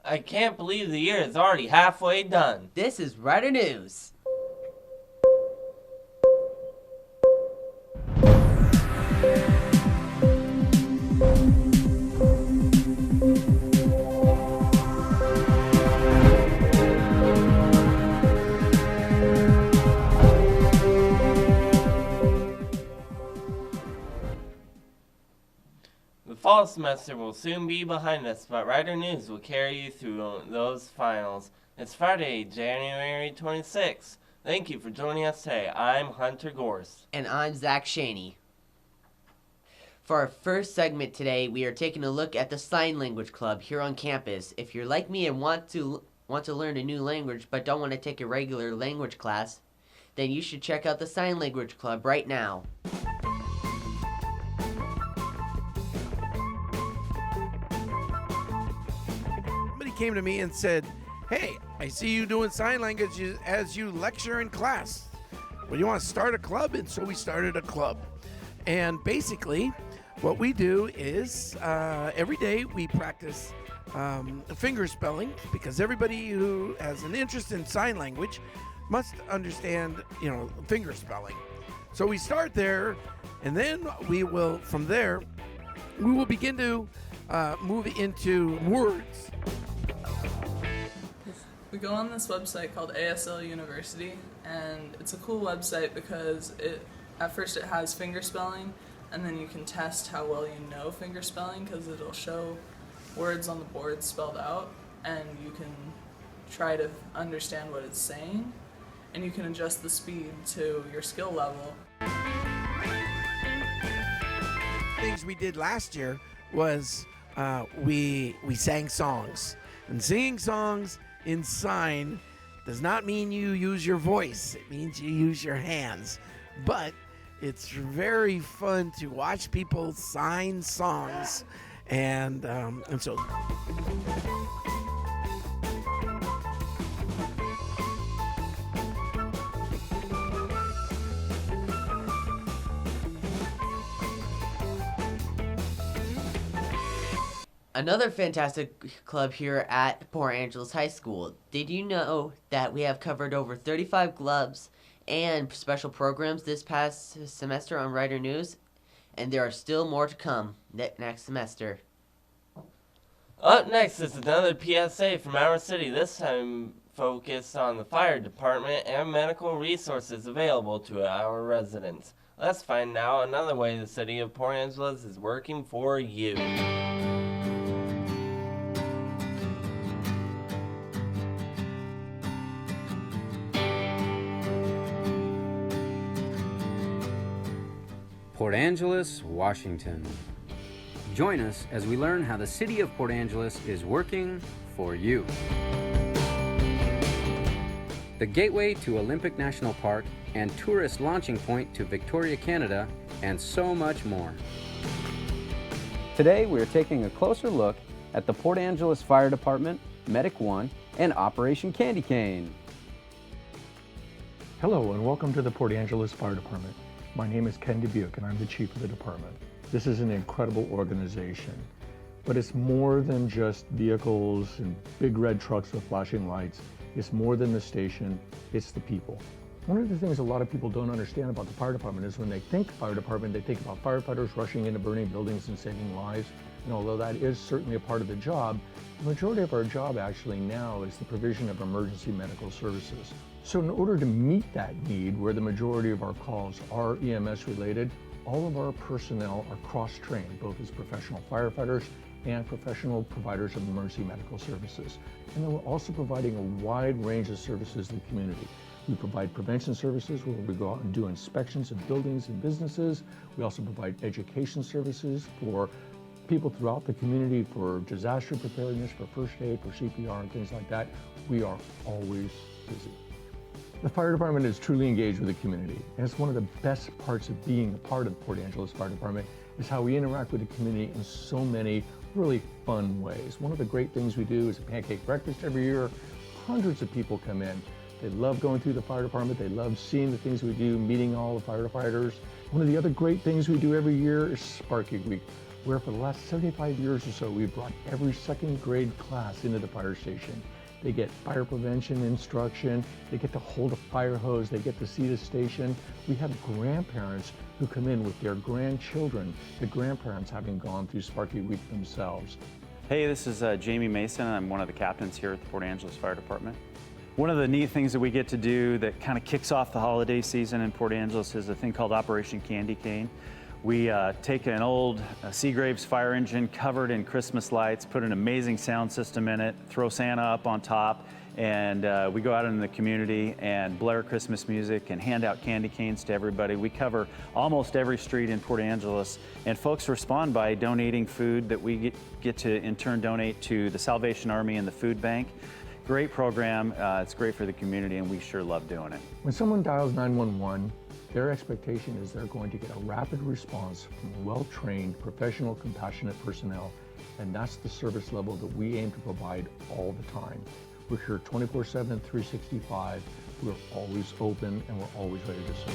I can't believe the year is already halfway done. This is Rider News. The fall semester will soon be behind us, but Rider News will carry you through those finals. It's Friday, January 26th. Thank you for joining us today. I'm Hunter Gorse. And I'm Zach Shaney. For our first segment today, we are taking a look at the Sign Language Club here on campus. If you're like me and want to learn a new language but don't want to take a regular language class, then you should check out the Sign Language Club right now. Somebody came to me and said, "Hey, I see you doing sign language as you lecture in class. Well, you want to start a club?" And so we started a club. And basically, what we do is every day we practice finger spelling, because everybody who has an interest in sign language must understand, finger spelling. So we start there, and then from there, we will begin to move into words. We go on this website called ASL University, and it's a cool website because at first it has finger spelling, and then you can test how well you know finger spelling because it'll show words on the board spelled out, and you can try to understand what it's saying, and you can adjust the speed to your skill level. Things we did last year was we sang songs, and singing songs in sign does not mean you use your voice. It means you use your hands. But it's very fun to watch people sign songs, and so. Another fantastic club here at Port Angeles High School. Did you know that we have covered over 35 clubs and special programs this past semester on Rider News? And there are still more to come next semester. Up next is another PSA from our city, this time focused on the fire department and medical resources available to our residents. Let's find out another way the city of Port Angeles is working for you. Port Angeles, Washington. Join us as we learn how the city of Port Angeles is working for you. The gateway to Olympic National Park and tourist launching point to Victoria, Canada, and so much more. Today we are taking a closer look at the Port Angeles Fire Department, Medic One, and Operation Candy Cane. Hello and welcome to the Port Angeles Fire Department. My name is Ken Dubuque and I'm the chief of the department. This is an incredible organization, but it's more than just vehicles and big red trucks with flashing lights. It's more than the station, it's the people. One of the things a lot of people don't understand about the fire department is when they think fire department, they think about firefighters rushing into burning buildings and saving lives. And although that is certainly a part of the job, the majority of our job actually now is the provision of emergency medical services. So in order to meet that need, where the majority of our calls are EMS related, all of our personnel are cross-trained, both as professional firefighters and professional providers of emergency medical services. And then we're also providing a wide range of services to the community. We provide prevention services where we go out and do inspections of buildings and businesses. We also provide education services for people throughout the community for disaster preparedness, for first aid, for CPR and things like that. We are always busy. The fire department is truly engaged with the community, and it's one of the best parts of being a part of the Port Angeles Fire Department is how we interact with the community in so many really fun ways. One of the great things we do is a pancake breakfast every year. Hundreds of people come in. They love going through the fire department. They love seeing the things we do, meeting all the firefighters. One of the other great things we do every year is Sparky Week. where for the last 75 years or so, we've brought every second grade class into the fire station. They get fire prevention instruction, they get to hold a fire hose, they get to see the station. We have grandparents who come in with their grandchildren, the grandparents having gone through Sparky Week themselves. Hey, this is Jamie Mason. I'm one of the captains here at the Port Angeles Fire Department. One of the neat things that we get to do that kind of kicks off the holiday season in Port Angeles is a thing called Operation Candy Cane. We take an old Seagraves fire engine covered in Christmas lights, put an amazing sound system in it, throw Santa up on top, and we go out in the community and blare Christmas music and hand out candy canes to everybody. We cover almost every street in Port Angeles, and folks respond by donating food that we get to in turn donate to the Salvation Army and the food bank. Great program, it's great for the community, and we sure love doing it. When someone dials 911, their expectation is they're going to get a rapid response from well-trained, professional, compassionate personnel, and that's the service level that we aim to provide all the time. We're here 24/7, 365. We're always open and we're always ready to serve.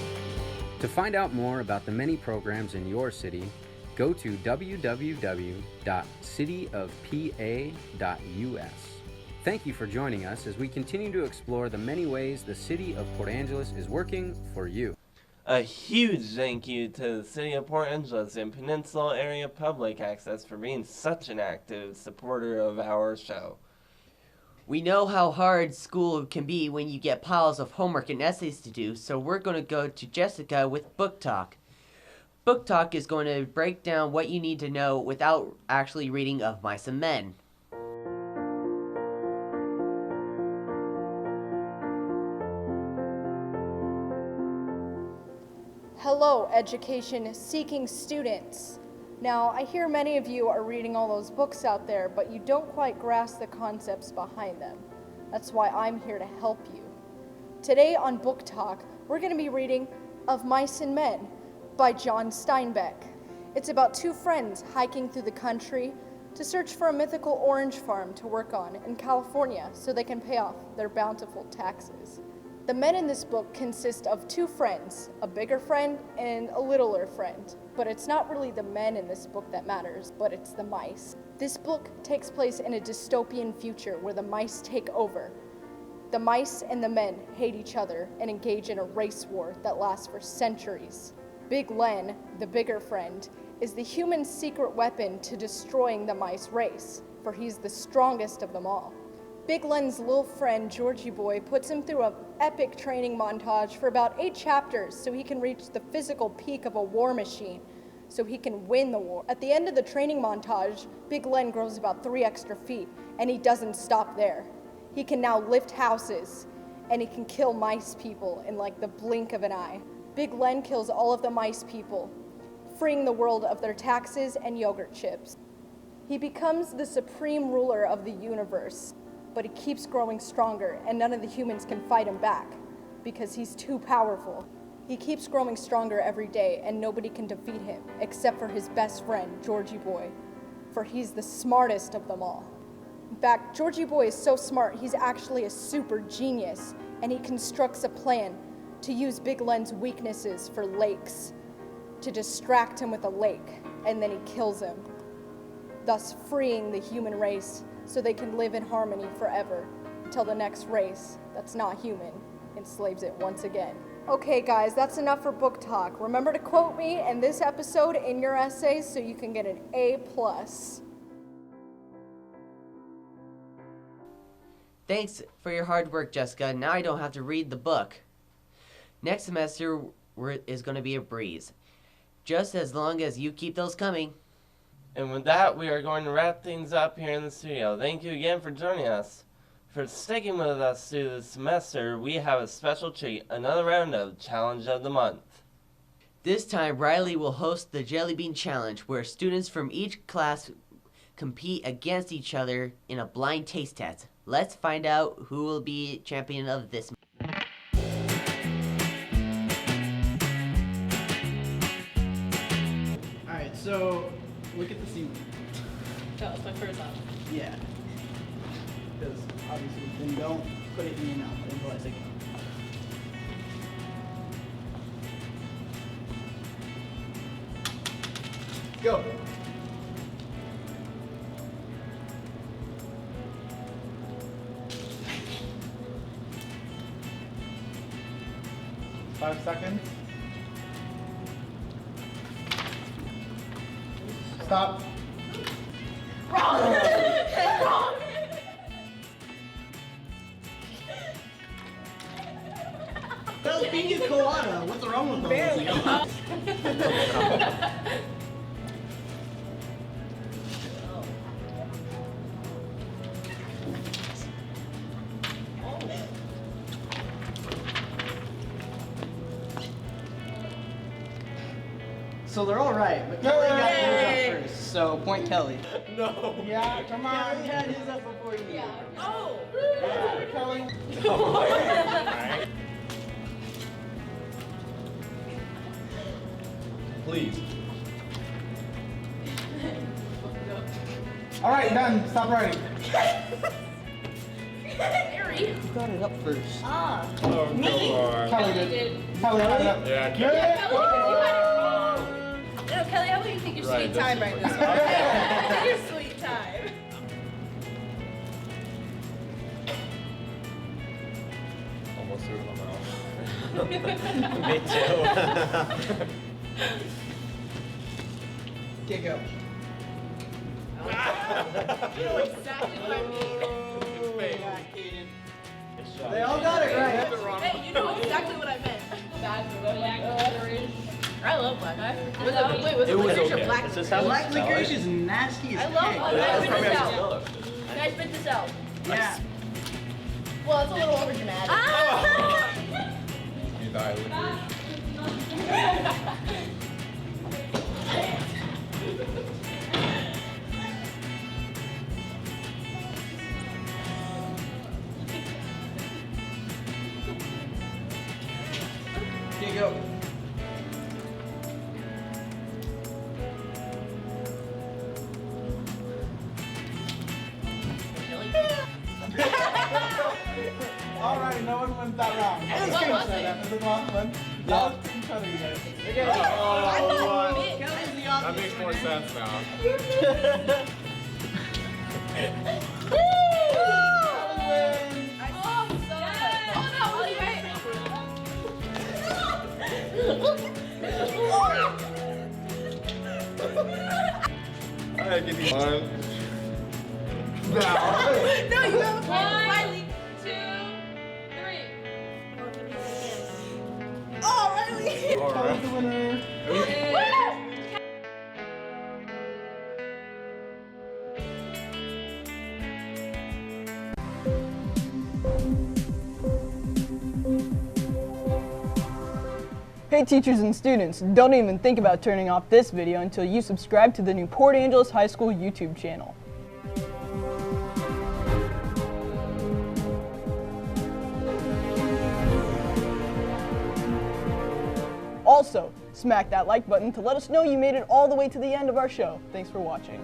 To find out more about the many programs in your city, go to www.cityofpa.us. Thank you for joining us as we continue to explore the many ways the City of Port Angeles is working for you. A huge thank you to the City of Port Angeles and Peninsula Area Public Access for being such an active supporter of our show. We know how hard school can be when you get piles of homework and essays to do, so we're going to go to Jessica with Book Talk. Book Talk is going to break down what you need to know without actually reading Of Mice and Men. Hello, education-seeking students. Now, I hear many of you are reading all those books out there, but you don't quite grasp the concepts behind them. That's why I'm here to help you. Today on Book Talk, we're going to be reading Of Mice and Men by John Steinbeck. It's about two friends hiking through the country to search for a mythical orange farm to work on in California so they can pay off their bountiful taxes. The men in this book consist of two friends, a bigger friend and a littler friend. But it's not really the men in this book that matters, but it's the mice. This book takes place in a dystopian future where the mice take over. The mice and the men hate each other and engage in a race war that lasts for centuries. Big Len, the bigger friend, is the human secret weapon to destroying the mice race, for he's the strongest of them all. Big Len's little friend, Georgie Boy, puts him through an epic training montage for about 8 chapters so he can reach the physical peak of a war machine, so he can win the war. At the end of the training montage, Big Len grows about 3 extra feet, and he doesn't stop there. He can now lift houses, and he can kill mice people in like the blink of an eye. Big Len kills all of the mice people, freeing the world of their taxes and yogurt chips. He becomes the supreme ruler of the universe. But he keeps growing stronger, and none of the humans can fight him back, because he's too powerful. He keeps growing stronger every day, and nobody can defeat him, except for his best friend, Georgie Boy, for he's the smartest of them all. In fact, Georgie Boy is so smart, he's actually a super genius, and he constructs a plan to use Big Len's weaknesses for lakes, to distract him with a lake, and then he kills him, thus freeing the human race so they can live in harmony forever until the next race that's not human enslaves it once again. Okay guys, that's enough for Book Talk. Remember to quote me and this episode in your essays so you can get an A+. Thanks for your hard work, Jessica. Now I don't have to read the book. Next semester is going to be a breeze, just as long as you keep those coming. And with that, we are going to wrap things up here in the studio. Thank you again for joining us. For sticking with us through the semester, we have a special treat, another round of Challenge of the Month. This time, Riley will host the Jelly Bean Challenge, where students from each class compete against each other in a blind taste test. Let's find out who will be champion of this. Alright, so look at the scene. That was my first one. Yeah. Because obviously, then don't put it in your mouth until I say go. Go. 5 seconds. Stop. That was pina colada. What's wrong with those? So they're all right, but Kelly got his up first. So point Kelly. No. Yeah, come on. Kelly had his up before you. Yeah. Oh! Kelly. Please. All right, done. Stop writing. Harry. Who got it up first? Ah. Oh, Me? Kelly did. Kelly got it up. Yeah, Kelly, because you had it wrong. No, Kelly, how about you take your sweet time right this one? Take your sweet time. Almost threw it in my mouth. Me too. Okay, go. You know exactly what I mean. They all got it right. Hey, you know exactly what I meant. I love black eye. Was it licorice or black? Is this how Black it's spelled? licorice is nasty I as love heck. black Yeah, eye. that's Spit probably this how you out. spell it. Guys, spit this out. Yeah. Well, it's a little over dramatic. You die licorice. Okay, go. All right, no one wins that round. Let's What go. was it? That was the last one. That was each other, you guys. I thought Mitt. Kelly's the That opposite. makes more sense now. Kelly wins. Oh, so good. Oh, no, was he I give you one. No, you have a Riley. 2, 3. Oh, Riley. All Kelly's right. the winner. Hey teachers and students, don't even think about turning off this video until you subscribe to the new Port Angeles High School YouTube channel. Also, smack that like button to let us know you made it all the way to the end of our show. Thanks for watching.